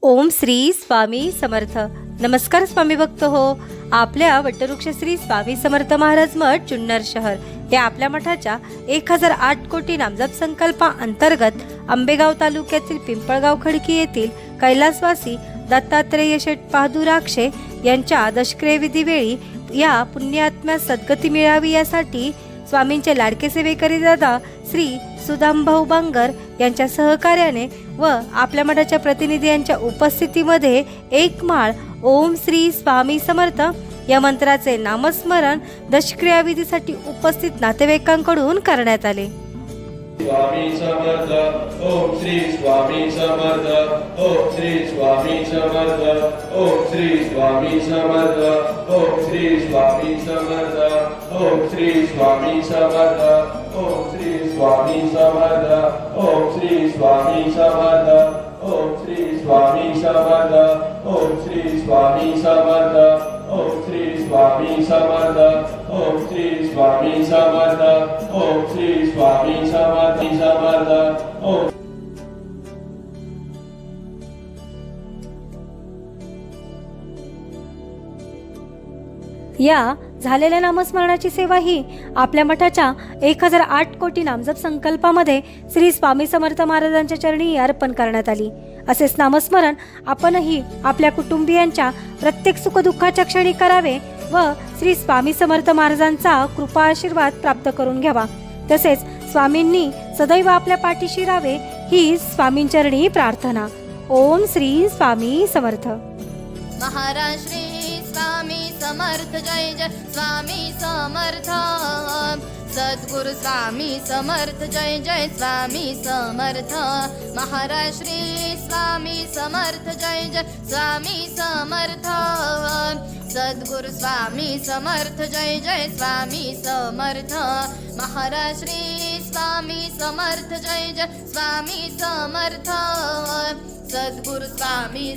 ओम श्री स्वामी समर्थ। नमस्कार स्वामी भक्त हो। आपल्या वटवृक्ष श्री स्वामी समर्थ महाराज मठ जुन्नर शहर या आपल्या मठाच्या 1008 कोटी नामजप संकल्पा अंतर्गत आंबेगाव तालुक्यातील पिंपळगाव खडकी येथील कैलासवासी दत्तात्रेय शेठ बहादुराक्षे यांच्या दशक्रिया विधीवेळी या पुण्यात्म्यास सद्गती मिळावी यासाठी स्वामींचे लाडके सेवेकरी दादा श्री सुदामभाऊ बांगर यांच्या सहकार्याने व आपल्या मठाच्या प्रतिनिधी यांच्या उपस्थितीमध्ये एक माळ ओम श्री स्वामी समर्थ या मंत्राचे नामस्मरण दशक्रिया विधीसाठी उपस्थित नातेवाईकांकडून करण्यात आले। स्वामी समर्थ ओम श्री स्वामी समर्थ ओम श्री स्वामी समर्थ ओम श्री स्वामी समर्थ ओम श्री स्वामी समर्थ ओम श्री स्वामी समर्थ ओम श्री स्वामी समर्थ ओम श्री स्वामी समर्थ ओम श्री स्वामी समर्थ ओम श्री स्वामी समर्थ ओम श्री स्वामी समर्थ ओम श्री स्वामी समर्थ ओम श्री स्वामी समर्थ ओम या झालेल्या नामस्मरणाची सेवा ही आपल्या मठाच्या 1008 कोटी नामजप संकल्पामध्ये श्री स्वामी समर्थ महाराजांच्या चरणी अर्पण करण्यात आली। असेच नामस्मरण आपणही आपल्या कुटुंबियांच्या प्रत्येक सुखदुःखाच्या क्षणी करावे व श्री स्वामी समर्थ महाराजांचा कृपा आशीर्वाद प्राप्त करून घ्यावा। तसेच स्वामींनी सदैव आपल्या पाठीशी राहावे ही स्वामींचरणी प्रार्थना। ओम श्री स्वामी समर्थ। महाराज श्री स्वामी समर्थ जय जय स्वामी समर्थ। सद्गुरु स्वामी समर्थ जय जय स्वामी समर्थ। महाराज श्री स्वामी समर्थ जय जय स्वामी समर्थ। सद्गुरु स्वामी समर्थ जय जय स्वामी समर्थ। महाराज श्री स्वामी समर्थ जय जय स्वामी समर्थ। सद्गुरु स्वामी